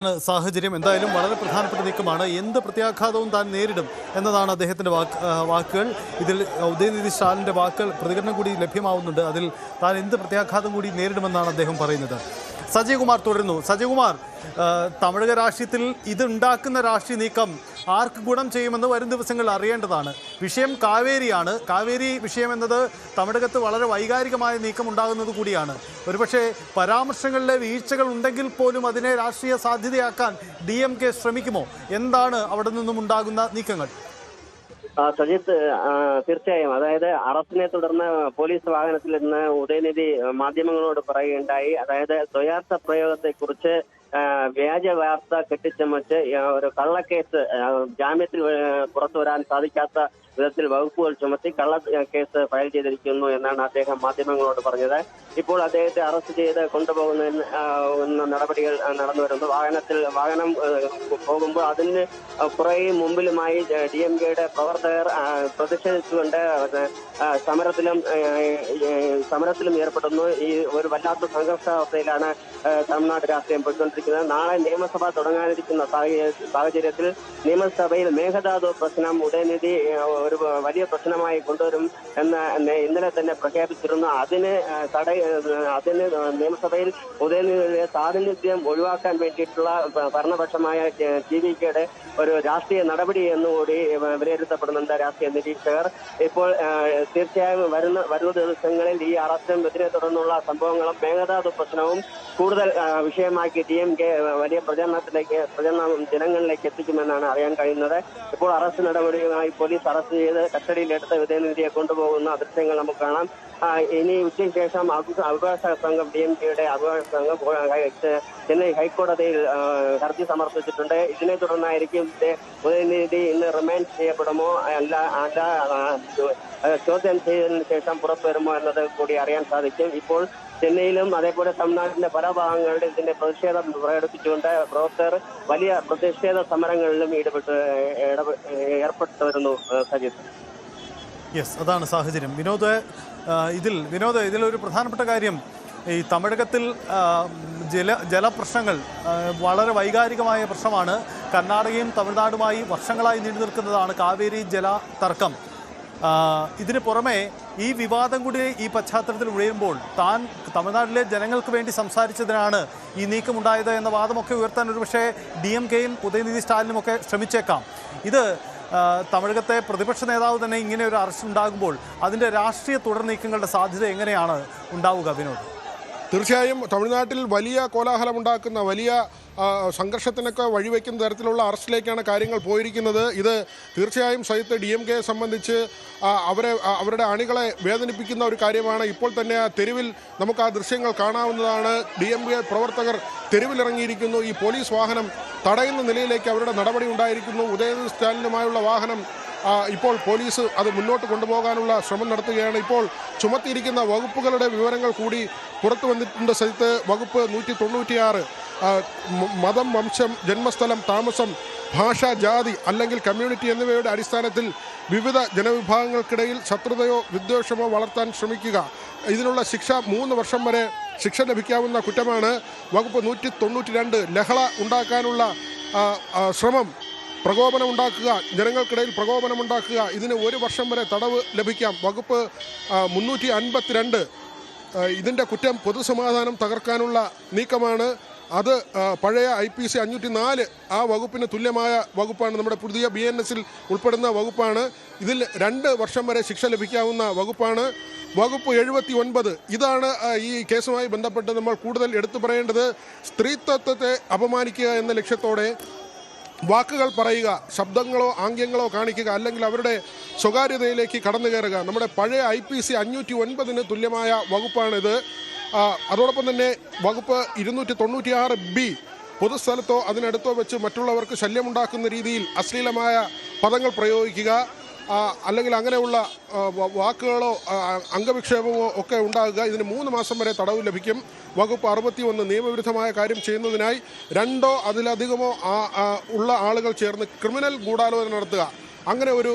സാഹചര്യം എന്തായാലും വളരെ പ്രധാനപ്പെട്ട നീക്കമാണ്. എന്ത് പ്രത്യാഘാതവും താൻ നേരിടും എന്നതാണ് അദ്ദേഹത്തിൻ്റെ വാക്കുകൾ. ഇതിൽ ഉദയനിധി സ്റ്റാലിൻ്റെ വാക്കുകൾ പ്രതികരണം കൂടി ലഭ്യമാവുന്നുണ്ട്. അതിൽ താൻ എന്ത് പ്രത്യാഘാതം കൂടി നേരിടുമെന്നാണ് അദ്ദേഹം പറയുന്നത്. സജയകുമാർ തുടരുന്നു. സജയകുമാർ, തമിഴക രാഷ്ട്രീയത്തിൽ ഇതുണ്ടാക്കുന്ന രാഷ്ട്രീയ നീക്കം ആർക്ക് ഗുണം ചെയ്യുമെന്ന് വരും ദിവസങ്ങളിൽ അറിയേണ്ടതാണ്. വിഷയം കാവേരിയാണ്. കാവേരി വിഷയം എന്നത് തമിഴകത്ത് വളരെ വൈകാരികമായ നീക്കം ഉണ്ടാകുന്നത് കൂടിയാണ്. ഒരുപക്ഷെ പരാമർശങ്ങളിലെ വീഴ്ചകൾ ഉണ്ടെങ്കിൽ പോലും അതിനെ രാഷ്ട്രീയ സാധ്യതയാക്കാൻ DMK ശ്രമിക്കുമോ? എന്താണ് അവിടെ നിന്നും ഉണ്ടാകുന്ന നീക്കങ്ങൾ? സജിത്ത്, തീർച്ചയായും. അതായത് അറസ്റ്റിനെ തുടർന്ന് പോലീസ് വാഹനത്തിൽ നിന്ന് ഉദയനിധി മാധ്യമങ്ങളോട് പറയുകയുണ്ടായി. അതായത് ദ്വയാർത്ഥ പ്രയോഗത്തെക്കുറിച്ച് വ്യാജ വാർത്ത കെട്ടിച്ചമച്ച് ഒരു കള്ളക്കേസ് ജാമ്യത്തിൽ പുറത്തു വരാൻ സാധിക്കാത്ത വിധത്തിൽ വകുപ്പുകൾ ചുമത്തി കള്ള കേസ് ഫയൽ ചെയ്തിരിക്കുന്നു എന്നാണ് അദ്ദേഹം മാധ്യമങ്ങളോട് പറഞ്ഞത്. ഇപ്പോൾ അദ്ദേഹത്തെ അറസ്റ്റ് ചെയ്ത് കൊണ്ടുപോകുന്ന നടപടികൾ നടന്നു വരുന്നു. വാഹനം പോകുമ്പോൾ അതിന് പുറകെ മുമ്പിലുമായി DMKയുടെ പ്രവർത്തകർ പ്രതിഷേധിച്ചുകൊണ്ട് സമരത്തിലും ഏർപ്പെടുന്നു. ഈ ഒരു വല്ലാത്ത സംഘർഷാവസ്ഥയിലാണ് തമിഴ്നാട് രാഷ്ട്രീയം പോയിക്കൊണ്ടിരിക്കുന്നത്. നാളെ നിയമസഭ തുടങ്ങാനിരിക്കുന്ന സാഹചര്യത്തിൽ നിയമസഭയിൽ മേഘദാതു പ്രശ്നം ഉദയനിധി ഒരു വലിയ പ്രശ്നമായി കൊണ്ടുവരും എന്ന് ഇന്നലെ തന്നെ പ്രഖ്യാപിച്ചിരുന്നു. അതിന് നിയമസഭയിൽ ഉദയനിധിയുടെ പ്രാതിനിധ്യം ഒഴിവാക്കാൻ വേണ്ടിയിട്ടുള്ള ഭരണപക്ഷമായ TVKയുടെ ഒരു രാഷ്ട്രീയ നടപടി എന്നുകൂടി വിലയിരുത്തപ്പെടുന്നുണ്ട് രാഷ്ട്രീയ നിരീക്ഷകർ. ഇപ്പോൾ തീർച്ചയായും വരുന്ന ദിവസങ്ങളിൽ ഈ അറസ്റ്റും ഇതിനെ തുടർന്നുള്ള സംഭവങ്ങളും മേഘദാതു പ്രശ്നവും കൂടുതൽ വിഷയമാക്കി DMK വലിയ പ്രചരണം ജനങ്ങളിലേക്ക് എത്തിക്കുമെന്നാണ് അറിയാൻ കഴിയുന്നത്. ഇപ്പോൾ അറസ്റ്റ് നടപടിയുമായി പോലീസ് അറസ്റ്റ് ചെയ്ത് കസ്റ്റഡിയിലെടുത്ത ഉദയനിധിയെ കൊണ്ടുപോകുന്ന ദൃശ്യങ്ങൾ നമുക്ക് കാണാം. ഇനി ഉച്ചയ്ക്ക് ശേഷം അഭിഭാഷക സംഘം DMKയുടെ അഭിഭാഷക സംഘം ചെന്നൈ ഹൈക്കോടതിയിൽ ഹർജി സമർപ്പിച്ചിട്ടുണ്ട്. ഇതിനെ തുടർന്നായിരിക്കും ഉദയനിധി ഇന്ന് റിമാൻഡ് ചെയ്യപ്പെടുമോ അല്ല ചോദ്യം ചെയ്തതിനു ശേഷം പുറത്തു വരുമോ എന്നത് കൂടി അറിയാൻ സാധിക്കും. ഇപ്പോൾ ചെന്നൈയിലും അതേപോലെ തമിഴ്നാട്ടിന്റെ പല ഭാഗങ്ങളിലും ഇതിന്റെ പ്രതിഷേധം പ്രകടിപ്പിച്ചുകൊണ്ട് പ്രവർത്തകർ വലിയ പ്രതിഷേധ സമരങ്ങളിലും ഏർപ്പെട്ടു വരുന്നു. സജിത്ത്, യെസ്, അതാണ് സാഹചര്യം. ഇതിലൊരു പ്രധാനപ്പെട്ട കാര്യം, ഈ തമിഴകത്തിൽ ജലപ്രശ്നങ്ങൾ വളരെ വൈകാരികമായ പ്രശ്നമാണ്. കർണാടകയും തമിഴ്നാടുമായി വർഷങ്ങളായി നീണ്ടു നിൽക്കുന്നതാണ് കാവേരി ജല തർക്കം. ഇതിന് പുറമെ ഈ വിവാദം കൂടി ഈ പശ്ചാത്തലത്തിൽ ഉയരുമ്പോൾ താൻ തമിഴ്നാട്ടിലെ ജനങ്ങൾക്ക് വേണ്ടി സംസാരിച്ചതിനാണ് ഈ നീക്കമുണ്ടായത് എന്ന വാദമൊക്കെ ഉയർത്താൻ ഒരുപക്ഷെ DMKയും ഉദയനിധി സ്റ്റാലിനും ഒക്കെ ശ്രമിച്ചേക്കാം. ഇത് തമിഴകത്തെ പ്രതിപക്ഷ നേതാവ് തന്നെ ഇങ്ങനെ ഒരു അറസ്റ്റ് ഉണ്ടാകുമ്പോൾ അതിൻ്റെ രാഷ്ട്രീയ തുടർ നീക്കങ്ങളുടെ സാധ്യത എങ്ങനെയാണ് ഉണ്ടാവുക വിനോദ്? തീർച്ചയായും തമിഴ്നാട്ടിൽ വലിയ കോലാഹലമുണ്ടാക്കുന്ന വലിയ സംഘർഷത്തിനൊക്കെ വഴിവെക്കുന്ന തരത്തിലുള്ള അറസ്റ്റിലേക്കാണ് കാര്യങ്ങൾ പോയിരിക്കുന്നത്. ഇത് തീർച്ചയായും സഹിത്ത് DMKയെ സംബന്ധിച്ച് അവരുടെ അണികളെ വേദനിപ്പിക്കുന്ന ഒരു കാര്യമാണ്. ഇപ്പോൾ തന്നെ തെരുവിൽ നമുക്ക് ആ ദൃശ്യങ്ങൾ കാണാവുന്നതാണ്. DMK പ്രവർത്തകർ തെരുവിലിറങ്ങിയിരിക്കുന്നു. ഈ പോലീസ് വാഹനം തടയുന്ന നിലയിലേക്ക് അവരുടെ നടപടി ഉണ്ടായിരിക്കുന്നു. ഉദയനിധി സ്റ്റാലിനുമായുള്ള വാഹനം ഇപ്പോൾ പോലീസ് അത് മുന്നോട്ട് കൊണ്ടുപോകാനുള്ള ശ്രമം നടത്തുകയാണ്. ഇപ്പോൾ ചുമത്തിയിരിക്കുന്ന വകുപ്പുകളുടെ വിവരങ്ങൾ കൂടി പുറത്തു വന്നിട്ടുണ്ട്. സഹിത്ത് വകുപ്പ് 196 മതം, വംശം, ജന്മസ്ഥലം, താമസം, ഭാഷ, ജാതി അല്ലെങ്കിൽ കമ്മ്യൂണിറ്റി എന്നിവയുടെ അടിസ്ഥാനത്തിൽ വിവിധ ജനവിഭാഗങ്ങൾക്കിടയിൽ ശത്രുതയോ വിദ്വേഷമോ വളർത്താൻ ശ്രമിക്കുക. ഇതിനുള്ള ശിക്ഷ 3 വർഷം വരെ ശിക്ഷ ലഭിക്കാവുന്ന കുറ്റമാണ്. വകുപ്പ് 192 ലഹള ഉണ്ടാക്കാനുള്ള ശ്രമം, പ്രകോപനമുണ്ടാക്കുക, ജനങ്ങൾക്കിടയിൽ പ്രകോപനമുണ്ടാക്കുക, ഇതിന് 1 വർഷം വരെ തടവ് ലഭിക്കാം. വകുപ്പ് 352 ഇതിൻ്റെ കുറ്റം പൊതുസമാധാനം തകർക്കാനുള്ള നീക്കമാണ്. അത് പഴയ IPC 504 ആ വകുപ്പിന് തുല്യമായ വകുപ്പാണ്. നമ്മുടെ പുതിയ BNS ഉൾപ്പെടുന്ന വകുപ്പാണ്. ഇതിൽ 2 വർഷം വരെ ശിക്ഷ ലഭിക്കാവുന്ന വകുപ്പാണ്. വകുപ്പ് 79 ഇതാണ് ഈ കേസുമായി ബന്ധപ്പെട്ട് നമ്മൾ കൂടുതൽ എടുത്തു പറയേണ്ടത്. സ്ത്രീത്വത്തെ അപമാനിക്കുക എന്ന ലക്ഷ്യത്തോടെ വാക്കുകൾ പറയുക, ശബ്ദങ്ങളോ ആംഗ്യങ്ങളോ കാണിക്കുക, അല്ലെങ്കിൽ അവരുടെ സ്വകാര്യതയിലേക്ക് കടന്നു കയറുക. നമ്മുടെ പഴയ IPC 509 തുല്യമായ വകുപ്പാണിത്. അതോടൊപ്പം തന്നെ വകുപ്പ് 296B പൊതുസ്ഥലത്തോ അതിനടുത്തോ വെച്ച് മറ്റുള്ളവർക്ക് ശല്യമുണ്ടാക്കുന്ന രീതിയിൽ അശ്ലീലമായ പദങ്ങൾ പ്രയോഗിക്കുക, അല്ലെങ്കിൽ അങ്ങനെയുള്ള വാക്കുകളോ അംഗവിക്ഷേപമോ ഒക്കെ ഉണ്ടാകുക. ഇതിന് 3 മാസം വരെ തടവ് ലഭിക്കും. വകുപ്പ് 61 നിയമവിരുദ്ധമായ കാര്യം ചെയ്യുന്നതിനായി 2 അതിലധികമോ ഉള്ള ആളുകൾ ചേർന്ന് ക്രിമിനൽ ഗൂഢാലോചന നടത്തുക, അങ്ങനെ ഒരു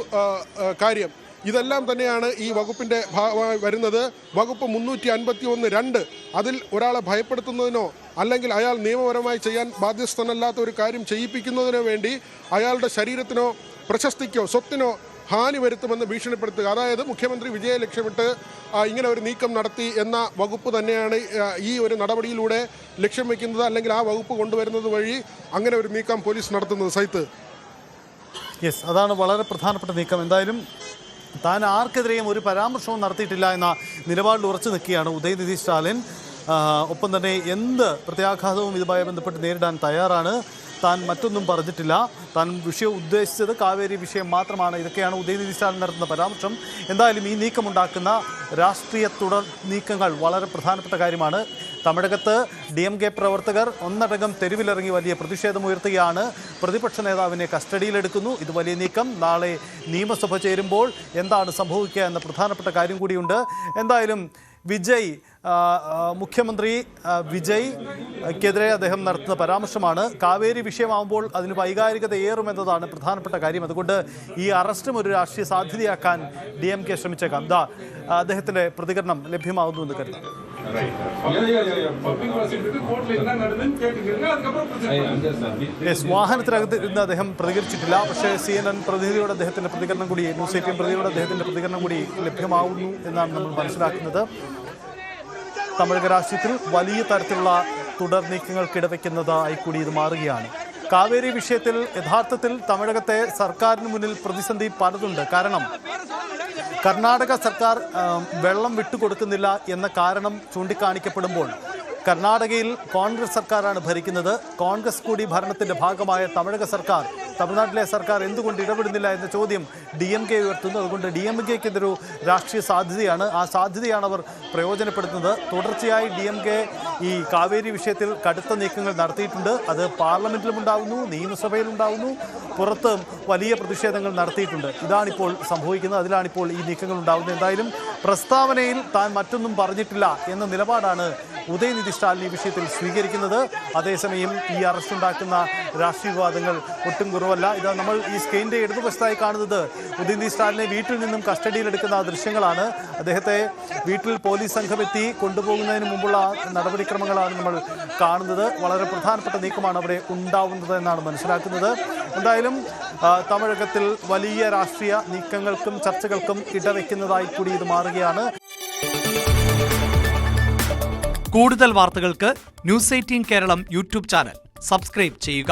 കാര്യം. ഇതെല്ലാം തന്നെയാണ് ഈ വകുപ്പിൻ്റെ ഭാഗമായി വരുന്നത്. വകുപ്പ് 351(2) അതിൽ ഒരാളെ ഭയപ്പെടുത്തുന്നതിനോ അല്ലെങ്കിൽ അയാൾ നിയമപരമായി ചെയ്യാൻ ബാധ്യസ്ഥനല്ലാത്ത ഒരു കാര്യം ചെയ്യിപ്പിക്കുന്നതിനോ വേണ്ടി അയാളുടെ ശരീരത്തിനോ പ്രശസ്തിക്കോ സ്വത്തിനോ ഹാനി വരുത്തുമെന്ന് ഭീഷണിപ്പെടുത്തുക, അതായത് മുഖ്യമന്ത്രി വിജയെ ലക്ഷ്യമിട്ട് ഇങ്ങനെ ഒരു നീക്കം നടത്തി എന്ന വകുപ്പ് തന്നെയാണ് ഈ ഒരു നടപടിയിലൂടെ ലക്ഷ്യം വയ്ക്കുന്നത്. അല്ലെങ്കിൽ ആ വകുപ്പ് കൊണ്ടുവരുന്നത് വഴി അങ്ങനെ ഒരു നീക്കം പോലീസ് നടത്തുന്നത്. സൈത്ത്, യെസ്, അതാണ് വളരെ പ്രധാനപ്പെട്ട നീക്കം. എന്തായാലും താൻ ആർക്കെതിരെയും ഒരു പരാമർശവും നടത്തിയിട്ടില്ല എന്ന നിലപാടിൽ ഉറച്ചു നിൽക്കുകയാണ് ഉദയനിധി സ്റ്റാലിൻ. ഒപ്പം തന്നെ എന്ത് പ്രത്യാഘാതവും ഇതുമായി ബന്ധപ്പെട്ട് നേരിടാൻ തയ്യാറാണ്. താൻ മറ്റൊന്നും പറഞ്ഞിട്ടില്ല. താൻ വിഷയം ഉദ്ദേശിച്ചത് കാവേരി വിഷയം മാത്രമാണ്. ഇതൊക്കെയാണ് ഉദയനിധി സ്റ്റാലിൻ നടത്തുന്ന പരാമർശം. എന്തായാലും ഈ നീക്കമുണ്ടാക്കുന്ന രാഷ്ട്രീയ തുടർ നീക്കങ്ങൾ വളരെ പ്രധാനപ്പെട്ട കാര്യമാണ്. തമിഴകത്ത് DMK പ്രവർത്തകർ ഒന്നടങ്കം തെരുവിലിറങ്ങി വലിയ പ്രതിഷേധമുയർത്തുകയാണ്. പ്രതിപക്ഷ നേതാവിനെ കസ്റ്റഡിയിലെടുക്കുന്നു. ഇത് വലിയ നീക്കം. നാളെ നിയമസഭ ചേരുമ്പോൾ എന്താണ് സംഭവിക്കുക എന്ന പ്രധാനപ്പെട്ട കാര്യം കൂടിയുണ്ട്. എന്തായാലും വിജയ്, മുഖ്യമന്ത്രി വിജയ്ക്കെതിരെ അദ്ദേഹം നടത്തുന്ന പരാമർശമാണ്. കാവേരി വിഷയമാകുമ്പോൾ അതിന് വൈകാരികത ഏറുമെന്നതാണ് പ്രധാനപ്പെട്ട കാര്യം. അതുകൊണ്ട് ഈ അറസ്റ്റും ഒരു രാഷ്ട്രീയ സാധ്യതയാക്കാൻ DMK ശ്രമിച്ചേക്കാം. അദ്ദേഹത്തിന്റെ പ്രതികരണം ലഭ്യമാകുന്നു എന്ന് കരുതാം. വാഹനത്തിനകത്ത് ഇരുന്ന് അദ്ദേഹം പ്രതികരിച്ചിട്ടില്ല. പക്ഷേ CNN പ്രതിനിധിയോട് അദ്ദേഹത്തിന്റെ പ്രതികരണം കൂടി, ന്യൂസ് 18 പ്രതിനിധിയോട് അദ്ദേഹത്തിന്റെ പ്രതികരണം കൂടി ലഭ്യമാവുന്നു എന്നാണ് നമ്മൾ മനസ്സിലാക്കുന്നത്. തമിഴക രാഷ്ട്രീയത്തിൽ വലിയ തരത്തിലുള്ള തുടർ നീക്കങ്ങൾക്ക് ഇടവയ്ക്കുന്നതായി കൂടി ഇത് മാറുകയാണ്. കാവേരി വിഷയത്തിൽ യഥാർത്ഥത്തിൽ തമിഴകത്തെ സർക്കാരിന് മുന്നിൽ പ്രതിസന്ധി പലതുണ്ട്. കാരണം കർണാടക സർക്കാർ വെള്ളം വിട്ടുകൊടുക്കുന്നില്ല എന്ന കാരണം ചൂണ്ടിക്കാണിക്കപ്പെടുമ്പോൾ കർണാടകയിൽ കോൺഗ്രസ് സർക്കാരാണ് ഭരിക്കുന്നത്. കോൺഗ്രസ് കൂടി ഭരണത്തിന്റെ ഭാഗമായ തമിഴ്നാട്ടിലെ സർക്കാർ എന്തുകൊണ്ട് ഇടപെടുന്നില്ല എന്ന ചോദ്യം DMK ഉയർത്തുന്നു. അതുകൊണ്ട് DMK-ക്ക് ഇതൊരു രാഷ്ട്രീയ സാധ്യതയാണ്. ആ സാധ്യതയാണ് അവർ പ്രയോജനപ്പെടുത്തുന്നത്. തുടർച്ചയായി DMK ഈ കാവേരി വിഷയത്തിൽ കടുത്ത നീക്കങ്ങൾ നടത്തിയിട്ടുണ്ട്. അത് പാർലമെന്റിലും ഉണ്ടാകുന്നു, നിയമസഭയിലും ഉണ്ടാകുന്നു, പുറത്ത് വലിയ പ്രതിഷേധങ്ങൾ നടത്തിയിട്ടുണ്ട്. ഇതാണിപ്പോൾ സംഭവിക്കുന്നത്. അതിലാണിപ്പോൾ ഈ നീക്കങ്ങൾ ഉണ്ടാകുന്നത്. എന്തായാലും പ്രസ്താവനയിൽ താൻ മറ്റൊന്നും പറഞ്ഞിട്ടില്ല എന്ന നിലപാടാണ് ഉദയനിധി സ്റ്റാലിൻ ഈ വിഷയത്തിൽ സ്വീകരിക്കുന്നത്. അതേസമയം ഈ അറസ്റ്റുണ്ടാക്കുന്ന രാഷ്ട്രീയ വിവാദങ്ങൾ ഒട്ടും കുറവല്ല. ഇത് നമ്മൾ ഈ സ്ക്രീനിന്റെ ഇടതുവശത്തായി കാണുന്നത് ഉദയനിധി സ്റ്റാലിനെ വീട്ടിൽ നിന്നും കസ്റ്റഡിയിലെടുക്കുന്ന ദൃശ്യങ്ങളാണ്. അദ്ദേഹത്തെ വീട്ടിൽ പോലീസ് സംഘമെത്തി കൊണ്ടുപോകുന്നതിന് മുമ്പുള്ള നടപടിക്രമങ്ങളാണ് നമ്മൾ കാണുന്നത്. വളരെ പ്രധാനപ്പെട്ട നീക്കമാണ് അവിടെ ഉണ്ടാവുന്നത് എന്നാണ് മനസ്സിലാക്കുന്നത്. എന്തായാലും തമിഴകത്തിൽ വലിയ രാഷ്ട്രീയ നീക്കങ്ങൾക്കും ചർച്ചകൾക്കും ഇടവെക്കുന്നതായി കൂടി ഇത് മാറുകയാണ്. കൂടുതൽ വാർത്തകൾക്ക് news 18 Keralam YouTube channel subscribe ചെയ്യുക.